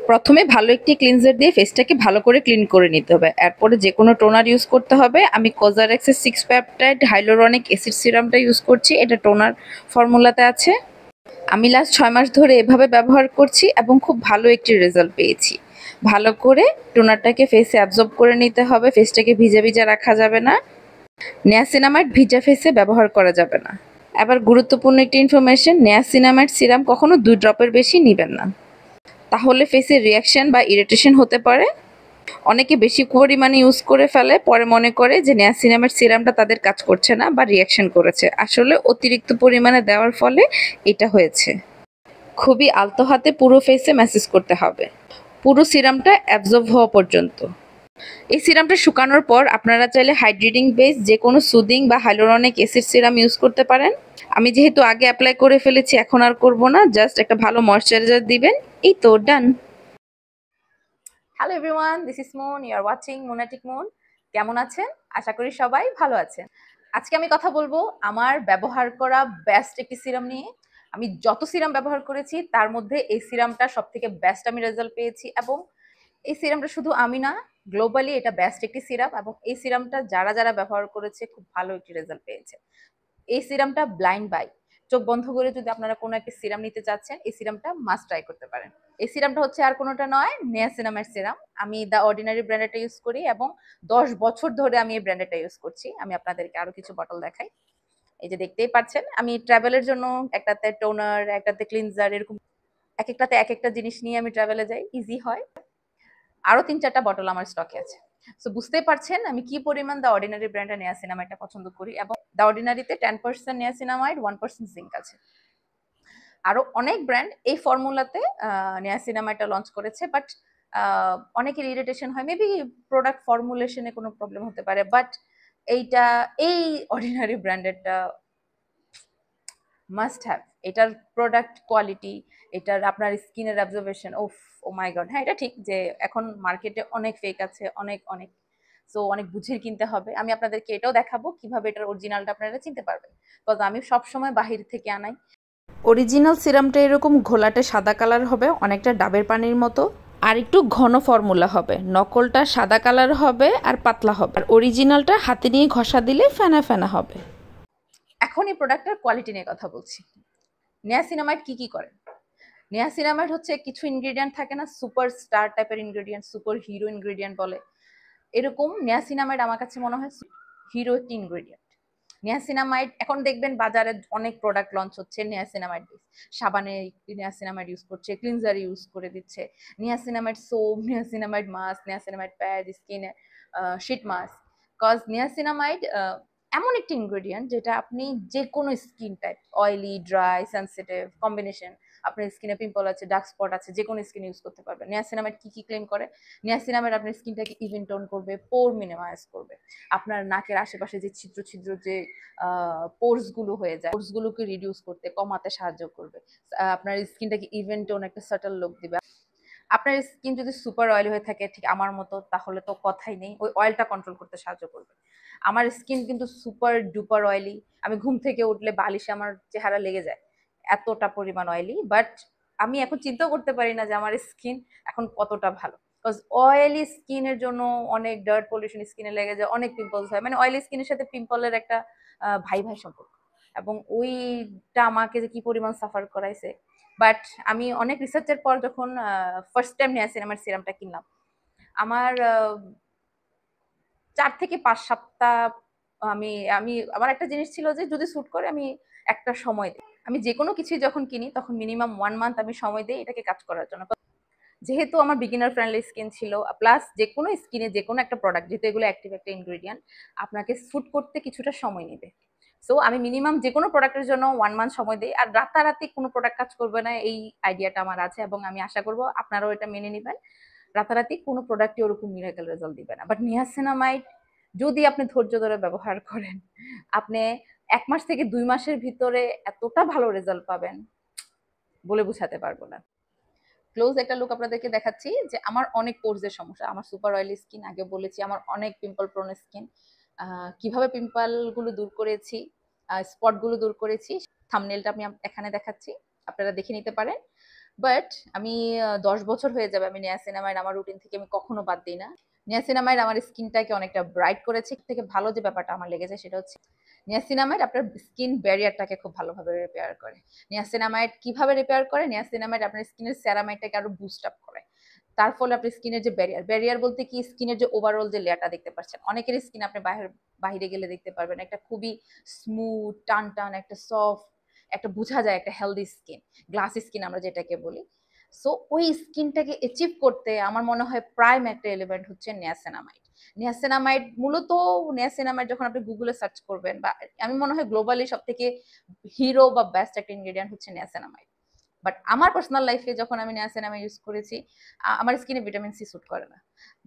প্রথমে ভালো একটি ক্লিনজার দিয়ে ফেসটাকে ভালো করে ক্লিন করে নিতে হবে। এরপরে যে কোনো টোনার ইউজ করতে হবে। আমি কোজারেক্সের 6 পেপটাইড হাইলোরনিক অ্যাসিড সিরামটা ইউজ করছি। এটা টোনার ফর্মুলাতে আছে। আমি লাস্ট 6 মাস ধরে এভাবে ব্যবহার করছি এবং খুব ভালো একটি রেজাল্ট পেয়েছি। ভালো করে টোনারটাকে ফেসে অ্যাবজর্ব করে নিতে হবে। ফেসটাকে ভিজা ভিজা রাখা যাবে না। নিয়াসিনামাইড ভিজা ফেসে ব্যবহার করা যাবে না। আবার গুরুত্বপূর্ণ একটি ইনফরমেশন, নিয়াসিনামাইড সিরাম কখনো 2 ড্রপের বেশি নেবেন না, তাহলে ফেসে রিয়াকশন বা ইরিটেশন হতে পারে। অনেকে বেশি পরিমাণে ইউজ করে ফেলে, পরে মনে করে যে নিয়াসিনামাইড সিরামটা তাদের কাজ করছে না বা রিয়াকশন করেছে। আসলে অতিরিক্ত পরিমাণে দেওয়ার ফলে এটা হয়েছে। খুবই আলতো হাতে পুরো ফেসে ম্যাসেজ করতে হবে, পুরো সিরামটা অ্যাবজর্ব হওয়া পর্যন্ত। এই সিরামটা শুকানোর পর আপনারা চাইলে হাইড্রেটিং বেস যে কোনো সুদিং বা হাইলোরনিক অ্যাসিড সিরাম ইউজ করতে পারেন। আমি যেহেতু আগে অ্যাপ্লাই করে ফেলেছি, এখন আর করব না, জাস্ট একটা ভালো ময়শ্চারাইজার দিবেন, এই তো done. Hello everyone, this is Moon, you are watching Moonatic Moon. কেমন আছেন? আশা করি সবাই ভালো আছেন। আজকে আমি কথা বলবো আমার ব্যবহার করা বেস্ট একটি সিরাম নিয়ে। আমি যত সিরাম ব্যবহার করেছি তার মধ্যে এই সিরামটা সব থেকে বেস্ট আমি রেজাল্ট পেয়েছি, এবং এই সিরামটা শুধু আমি না, গ্লোবালি এটা বেস্ট একটি সিরাম, এবং এই সিরামটা যারা যারা ব্যবহার করেছে খুব ভালো একটি রেজাল্ট পেয়েছে। এই সিরামটা ব্লাইন্ড বাই, চোখ বন্ধ করে যদি আপনারা কোনো একটা সিরাম নিতে চাচ্ছেন, এই সিরামটা মাস্ট ট্রাই করতে পারেন। এই সিরামটা হচ্ছে আর কোনোটা নয়, নিয়াসিনামাইড সিরাম। আমি দ্য অর্ডিনারি ব্র্যান্ডেরটা ইউজ করি এবং 10 বছর ধরে আমি এই ব্র্যান্ডেরটা ইউজ করছি। আমি আপনাদেরকে আরো কিছু বটল দেখাই। এই যে দেখতেই পাচ্ছেন, আমি ট্রাভেলের জন্য একটাতে টোনার, একটাতে ক্লিনজার, এরকম এক একটাতে এক একটা জিনিস নিয়ে আমি ট্রাভেলে যাই, ইজি হয়। আরো 3-4টা বটল আমার স্টকে আছে। সো বুঝতেই পারছেন আমি কি পরিমাণ দ্য অর্ডিনারি ব্র্যান্ডের নিয়াসিনামাইডটা পছন্দ করি, এবং দ্য অর্ডিনারিতে 10% নিয়াসিনামাইড, 1% জিঙ্ক আছে। আরো অনেক ব্র্যান্ড এই ফর্মুলাতে নিয়াসিনামাইডটা লঞ্চ করেছে, বাট অনেকের ইরিটেশন হয়, মেবি প্রোডাক্ট ফর্মুলেশনে কোনো প্রবলেম হতে পারে, বাট এই অর্ডিনারি ব্র্যান্ডেরটা মাস্ট হ্যাভ। এটার প্রোডাক্ট কোয়ালিটি, এটার আপনার স্কিনের অবজারভেশন, ও মাই গড। হ্যাঁ, এটা ঠিক যে এখন মার্কেটে অনেক ফেক আছে, অনেক অনেক, সো অনেক বুঝে কিনতে হবে। আমি আপনাদেরকে এটাও দেখাবো কিভাবে এটার অরিজিনালটা আপনারা চিনতে পারবেন, বিকজ আমি সবসময় বাহির থেকে আনাই। অরিজিনাল সিরামটা এরকম ঘোলাটে সাদা কালার হবে, অনেকটা ডাবের পানির মতো, আর একটু ঘন ফর্মুলা হবে। নকলটা সাদা কালার হবে আর পাতলা হবে, আর অরিজিনালটা হাতে নিয়ে ঘষা দিলে ফেনা ফেনা হবে। এখন এই প্রোডাক্টের কোয়ালিটি নিয়ে কথা বলছি। নিয়াসিনামাইড কি কি করে? নিয়াসিনামাইড হচ্ছে কিছু ইনগ্রেডিয়েন্ট থাকে না, সুপার স্টার টাইপের ইনগ্রেডিয়েন্ট, সুপার হিরো ইনগ্রেডিয়েন্ট বলে, এরকম নিয়াসিনামাইড আমার কাছে মনে হয় হিরো একটি ইনগ্রেডিয়েন্ট। নিয়াসিনামাইড এখন দেখবেন বাজারে অনেক প্রোডাক্ট লঞ্চ হচ্ছে নিয়াসিনামাইড বেস, সাবানে নিয়াসিনামাইড ইউজ করছে, ক্লিনজার ইউজ করে দিচ্ছে, niacinamide soap, niacinamide mask, niacinamide pad, স্কিনে শিট মাস্ক। কজ নিয়াসিনামাইড এমন একটি ইনগ্রেডিয়েন্ট যেটা আপনি যে কোনো skin type, oily, dry, sensitive combination, আপনার স্কিনে পিম্পল আছে, ডার্ক স্পট আছে, যে কোনো স্কিন ইউজ করতে পারবেন। নিয়াসিনামাইড কি কি ক্লেম করে? নিয়াসিনামাইড আপনার স্কিনটাকে ইভেন টোন করবে, পোর মিনিমাইজ করবে, আপনার নাকের আশেপাশে যে ছিদ্র ছিদ্র যে পোর্স গুলো হয়ে যায়, পোর্স গুলোকে রিডিউস করতে, কমাতে সাহায্য করবে, আপনার স্কিনটাকে ইভেন টোন একটা সাটল লুক দিবে। আপনার স্কিন যদি সুপার অয়েলি হয়ে থাকে ঠিক আমার মতো, তাহলে তো কথাই নেই, ওই অয়েলটা কন্ট্রোল করতে সাহায্য করবে। আমার স্কিন কিন্তু সুপার ডুপার অয়েলি, আমি ঘুম থেকে উঠলে বালিশে আমার চেহারা লেগে যায়, এতটা পরিমাণ অয়েলি। বাট আমি এখন চিন্তাও করতে পারি না যে আমার স্কিন এখন কতটা ভালো, বিকজ অয়েলি স্কিনের জন্য অনেক ডার্ট পলিউশন স্কিনে লেগে যায়, অনেক পিম্পলস হয়, মানে অয়েলি স্কিনের সাথে পিম্পলের একটা ভাই ভাই সম্পর্ক, এবং ওইটা আমাকে যে কি পরিমাণ সাফার করাইছে। বাট আমি অনেক রিসার্চের পর যখন ফার্স্ট টাইম নিয়াসিনামাইড সিরামটা কিনলাম, আমার 4 থেকে 5 সপ্তাহ আমি আমি আমার একটা জিনিস ছিল যে যদি স্যুট করে আমি একটা সময় দিই। আমি যে কোনো কিছুই যখন কিনি তখন মিনিমাম 1 মান্থ আমি সময় দিই এটাকে কাজ করার জন্য। যেহেতু আমার বিগিনার ফ্রেন্ডলি স্কিন ছিল, প্লাস যে কোনো স্কিনে যে কোনো একটা প্রোডাক্ট, যেহেতু এগুলো অ্যাক্টিভ একটা ইনগ্রেডিয়েন্ট, আপনাকে স্যুট করতে কিছুটা সময় নেবে। সো আমি মিনিমাম যে কোনো প্রোডাক্টের জন্য 1 মান্থ সময় দিই, আর রাতারাতি কোনো প্রোডাক্ট কাজ করবে না, এই আইডিয়াটা আমার আছে, এবং আমি আশা করবো আপনারাও এটা মেনে নেবেন। রাতারাতি কোনো প্রোডাক্টই ওরকম মিরাকেল রেজাল্ট দিবে না, বাট নিয়াসিনামাইড যদি আপনি ধৈর্য ধরে ব্যবহার করেন, আপনি 1 মাস থেকে 2 মাসের ভিতরে এতটা ভালো রেজাল্ট পাবেন বলে বোঝাতে পারবো না। ক্লোজ একটা লুক আপনাদেরকে দেখাচ্ছি যে আমার অনেক পোরসের সমস্যা, আমার সুপার অয়েলি স্কিন, আগে বলেছি আমার অনেক পিম্পল প্রোন স্কিন। কিভাবে পিম্পল গুলো দূর করেছি, স্পট গুলো দূর করেছি, থাম্বনেলটা আমি এখানে দেখাচ্ছি, আপনারা দেখে নিতে পারেন। বাট আমি 10 বছর হয়ে যাবে আমি নিয়াসিনামাইড আমার রুটিন থেকে আমি কখনো বাদ দিই না। নিয়াসিনামাইড আমার স্কিনটাকে অনেকটা ব্রাইট করেছে। থেকে ভালো যে ব্যাপারটা আমার লেগেছে সেটা হচ্ছে নিয়াসিনামাইড আপনার স্কিন ব্যারিয়ারটাকে খুব ভালোভাবে রিপেয়ার করে। নিয়াসিনামাইড কিভাবে রিপেয়ার করে? নিয়াসিনামাইড আপনার স্কিনের সেরামাইডটাকে আরো বুস্ট আপ করে। তার ফলে আপনি স্কিনের যে ব্যারিয়ার বলতে কি, স্কিনের যে ওভারঅল যে লেয়ারটা দেখতে পাচ্ছেন, অনেকের স্কিন আপনি বাহিরে গেলে দেখতে পারবেন একটা খুবই স্মুথ টান টান একটা সফট, একটা বোঝা যায় একটা হেলদি স্কিন, গ্লাস স্কিন আমরা যেটাকে বলি। সো ওই স্কিনটাকে অ্যাচিভ করতে আমার মনে হয় প্রাইম একটা এলিমেন্ট হচ্ছে নিয়াসিনামাইড। নিয়াসিনামাইড মূলত, নিয়াসিনামাইড যখন আপনি গুগলে সার্চ করবেন, বা আমি মনে হয় গ্লোবালি সব থেকে হিরো বা বেস্ট একটা ইনগ্রেডিয়েন্ট হচ্ছে নিয়াসিনামাইড। বাট আমার পার্সোনাল লাইফে যখন আমি নিয়াসিনামাইড ইউজ করেছি, আমার স্কিনে ভিটামিন সি স্যুট করে না।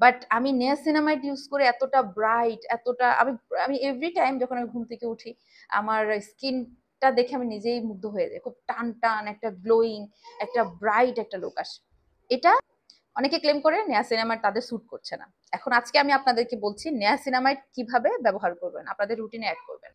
বাট আমি নিয়াসিনামাইড ইউজ করে এতটা ব্রাইট, এতটা আমি আমি এভরি টাইম যখন আমি ঘুম থেকে উঠি আমার স্কিনটা দেখে আমি নিজেই মুগ্ধ হয়ে যাই। খুব টান টান একটা গ্লোয়িং, একটা ব্রাইট একটা লুক আসে। এটা অনেকে ক্লেম করে নিয়াসিনামাইড তাদের স্যুট করছে না। এখন আজকে আমি আপনাদেরকে বলছি নিয়াসিনামাইড কিভাবে ব্যবহার করবেন, আপনাদের রুটিনে অ্যাড করবেন।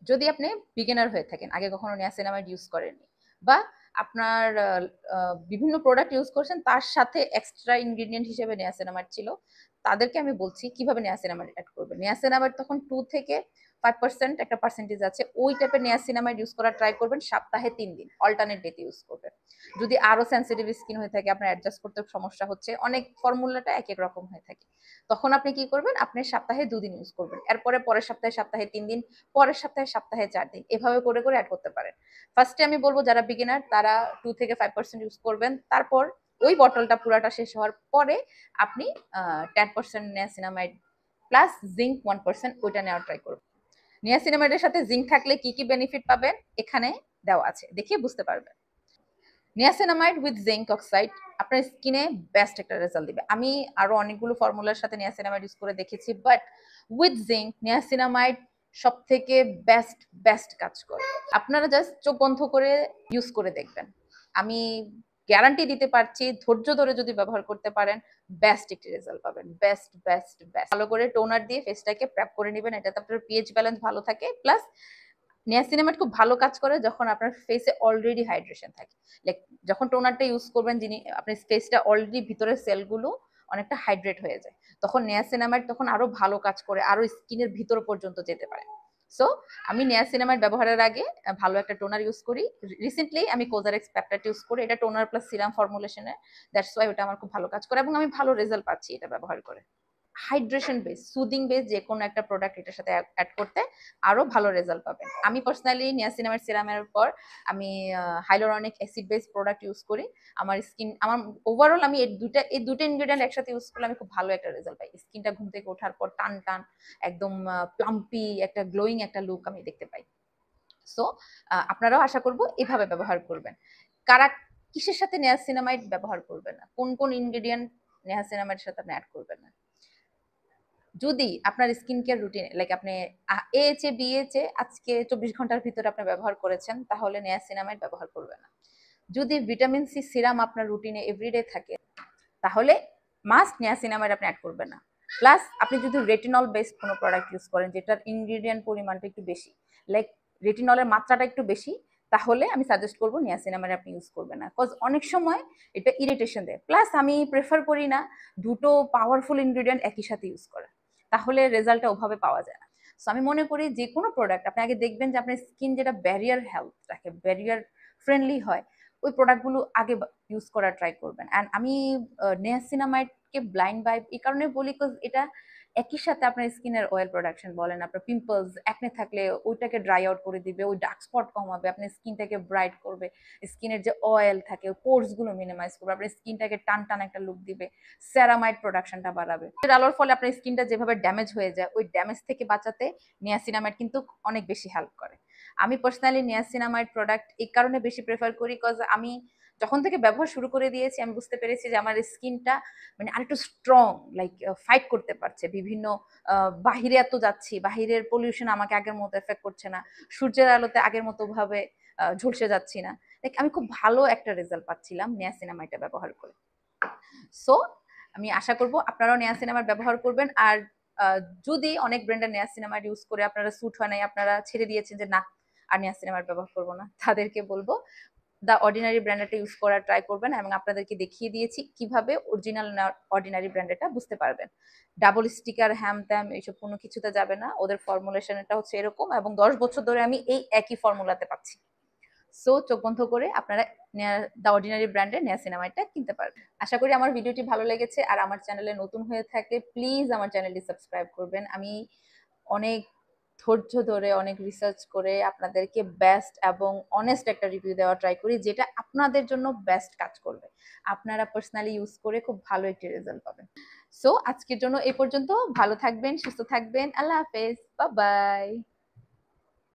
যদি আপনি বিগিনার হয়ে থাকেন, আগে কখনো নিয়াসিনামাইড ইউজ করেননি, বা আপনার বিভিন্ন প্রোডাক্ট ইউজ করছেন তার সাথে এক্সট্রা ইনগ্রিডিয়েন্ট হিসেবে নিয়াসিনামাইড ছিল, তাদেরকে আমি বলছি কিভাবে নিয়াসিনামাইড অ্যাড করবেন। নিয়াসিনামাইড তখন 2 থেকে 5% একটা পার্সেন্টেজ আছে, ওই টাইপের নিয়াসিনামাইড ইউজ করার ট্রাই করবেন। সপ্তাহে 3 দিন অল্টারনেট ডেতে ইউজ করবেন। যদি আরো সেন্সিটিভ স্কিন হয়ে থাকে, আপনার অ্যাডজাস্ট করতে সমস্যা হচ্ছে, অনেক ফর্মুলাটা এক এক রকম হয়ে থাকে, তখন আপনি কি করবেন, আপনি সপ্তাহে 2 দিন ইউজ করবেন, এরপরে পরের সপ্তাহে 3 দিন, পরের সপ্তাহে 4 দিন, এভাবে করে করে অ্যাড করতে পারেন। ফার্স্টে আমি বলবো যারা বিগিনার তারা 2 থেকে 5% ইউজ করবেন। তারপর ওই বটলটা পুরাটা শেষ হওয়ার পরে আপনি 10% নিয়াসিনামাইড প্লাস জিঙ্ক 1% ওইটা নেওয়ার ট্রাই করবেন। নিয়াসিনামাইডের সাথে জিঙ্ক থাকলে কি কি বেনিফিট পাবেন এখানে দেওয়া আছে, দেখে বুঝতে পারবেন। নিয়াসিনামাইড উইথ জিঙ্ক অক্সাইড আপনার স্কিনে বেস্ট একটা রেজাল্ট দিবে। আমি আরো অনেকগুলো ফর্মুলার সাথে নিয়াসিনামাইড ইউজ করে দেখেছি, বাট উইথ জিঙ্ক নিয়াসিনামাইড সব থেকে বেস্ট বেস্ট কাজ করে। আপনারা জাস্ট চোখ বন্ধ করে ইউজ করে দেখবেন, আমি গ্যারান্টি দিতে পারছি ধৈর্য ধরে যদি ব্যবহার করতে পারেন বেস্ট একটি রেজাল্ট পাবেন। Best best best. ভালো করে টোনার দিয়ে ফেসটাকে প্রেপ করে নেবেন, এটাতে আপনার পিএইচ ব্যালেন্স ভালো থাকে। প্লাস নিয়াসিনামাইড খুব ভালো কাজ করে যখন আপনার ফেসে অলরেডি হাইড্রেশন থাকে, লাইক যখন টোনারটা ইউজ করবেন, যিনি আপনার ফেসটা অলরেডি ভিতরের সেলগুলো অনেকটা হাইড্রেট হয়ে যায়, তখন নিয়াসিনামাইড তখন আরো ভালো কাজ করে, আরো স্কিনের ভিতর পর্যন্ত যেতে পারে। সো আমি নিয়াসিনামাইড ব্যবহারের আগে ভালো একটা টোনার ইউজ করি। রিসেন্টলি আমি কোজারেক্স পেপটাইট ইউজ করি, এটা টোনার প্লাস সিরাম ফর্মুলেশনের, দ্যাটস ওয়াই ওটা আমার খুব ভালো কাজ করে এবং আমি ভালো রেজাল্ট পাচ্ছি এটা ব্যবহার করে। হাইড্রেশন বেস, সুদিং বেস যে কোনো একটা প্রোডাক্ট এটার সাথে অ্যাড করতে আরো ভালো রেজাল্ট পাবেন। আমি পার্সোনালি নিয়াসিনামাইড সিরামের পর আমি hyaluronic acid base product use করি। আমার স্কিন, আমার ওভারঅল আমি এই দুটো ইনগ্রেডিয়েন্ট একসাথে ইউজ করলে আমি খুব ভালো একটা রেজাল্ট পাই। স্কিনটা ঘুম থেকে ওঠার পর টান টান একদম প্লাম্পি একটা গ্লোয়িং একটা লুক আমি দেখতে পাই। সো আপনারাও আশা করব এভাবে ব্যবহার করবেন। কারা কিসের সাথে নিয়াসিনামাইড ব্যবহার করবেন না, কোন কোন ইনগ্রেডিয়েন্ট নিয়াসিনামাইডের সাথে আপনি অ্যাড করবেন না। যদি আপনার স্কিন কেয়ার রুটিন, লাইক আপনি এএচএ বিএচএ আজকে 24 ঘন্টার ভিতরে আপনি ব্যবহার করেছেন, তাহলে নিয়াসিনামাইড ব্যবহার করবেন না। যদি ভিটামিন সি সিরাম আপনার রুটিনে এভরিডে থাকে, তাহলে মাস্ট নিয়াসিনামাইড আপনি অ্যাড করবেন না। প্লাস আপনি যদি রেটিনল বেসড কোনো প্রোডাক্ট ইউজ করেন যেটার ইনগ্রিডিয়েন্ট পরিমাণটা একটু বেশি, লাইক রেটিনলের মাত্রাটা একটু বেশি, তাহলে আমি সাজেস্ট করবো নিয়াসিনামাইড আপনি ইউজ করবেন না, কজ অনেক সময় এটা ইরিটেশন দেয়। প্লাস আমি প্রেফার করি না দুটো পাওয়ারফুল ইনগ্রিডিয়েন্ট একই সাথে ইউজ করা, তাহলে রেজাল্টটা ওভাবে পাওয়া যায় না। সো আমি মনে করি যে কোনো প্রোডাক্ট আপনি আগে দেখবেন যে আপনার স্কিন যেটা ব্যারিয়ার হেলথ রাখে, ব্যারিয়ার ফ্রেন্ডলি হয়, ওই প্রোডাক্টগুলো আগে ইউজ করার ট্রাই করবেন। অ্যান্ড আমি নিয়াসিনামাইডকে ব্লাইন্ড বাই এই কারণে বলি, বিকজ এটা একই সাথে আপনার স্কিনের অয়েল প্রোডাকশন বলেন, আপনার পিম্পলস একনে থাকলে ওইটাকে ড্রাই আউট করে দিবে, ওই ডার্ক স্পট কমাবে, আপনার স্কিনটাকে ব্রাইট করবে, স্কিনের যে অয়েল থাকে পোর্স গুলো মিনিমাইজ করবে, আপনার স্কিনটাকে টান টান একটা লুক দিবে, সেরামাইড প্রোডাকশনটা বাড়াবে। আলোর ফলে আপনার স্কিনটা যেভাবে ড্যামেজ হয়ে যায়, ওই ড্যামেজ থেকে বাঁচাতে নিয়াসিনামাইড কিন্তু অনেক বেশি হেল্প করে। আমি পার্সোনালি নিয়াসিনামাইড প্রোডাক্ট এই কারণে বেশি প্রেফার করি, বিকজ আমি যখন থেকে ব্যবহার শুরু করে দিয়েছি আমি বুঝতে পেরেছি যে আমার স্কিনটা মানে আরেকটু স্ট্রং, লাইক ফাইট করতে পারছে বিভিন্ন বাহিরে। এত যাচ্ছি, বাহিরের পলিউশন আমাকে আগের মতো এফেক্ট করছে না, সূর্যের আলোতে আগের মতো ভাবে ঝলসে যাচ্ছি না, লাইক আমি খুব ভালো একটা রেজাল্ট পাচ্ছিলাম নিয়াসিনামাইডটা ব্যবহার করে। সো আমি আশা করব আপনারাও নিয়াসিনামাইড ব্যবহার করবেন। আর যদি অনেক ব্র্যান্ডের নিয়াসিনামাইড ইউজ করে আপনারা স্যুট হয় নাই, আপনারা ছেড়ে দিয়েছেন যে না আর নিয়াসিনামাইড ব্যবহার করবো না, তাদেরকে বলবো দ্য অর্ডিনারি ব্র্যান্ডটা ইউজ করার ট্রাই করবেন, এবং আপনাদেরকে দেখিয়ে দিয়েছি কিভাবে অরিজিনাল অর্ডিনারি ব্র্যান্ডটা বুঝতে পারবেন। ডাবল স্টিকার হ্যাম ত্যাম এইসব কোনো কিছুতে যাবে না, ওদের ফর্মুলেশনটা হচ্ছে এরকম, এবং 10 বছর ধরে আমি এই একই ফর্মুলাতে পাচ্ছি। সো চোখ বন্ধ করে আপনারা দ্য অর্ডিনারি ব্র্যান্ডের নিয়াসিনামাইডটা কিনতে পারবেন। আশা করি আমার ভিডিওটি ভালো লেগেছে, আর আমার চ্যানেলে নতুন হয়ে থাকলে প্লিজ আমার চ্যানেলটি সাবস্ক্রাইব করবেন। আমি অনেক ধৈর্য ধরে অনেক রিসার্চ করে আপনাদেরকে বেস্ট এবং অনেস্ট একটা রিভিউ দেওয়া ট্রাই করি, যেটা আপনাদের জন্য বেস্ট কাজ করবে, আপনারা পার্সোনালি ইউজ করে খুব ভালো একটি রেজাল্ট পাবেন। সো আজকের জন্য এই পর্যন্ত। ভালো থাকবেন, সুস্থ থাকবেন, আল্লাহ হাফেজ, বাই বাই।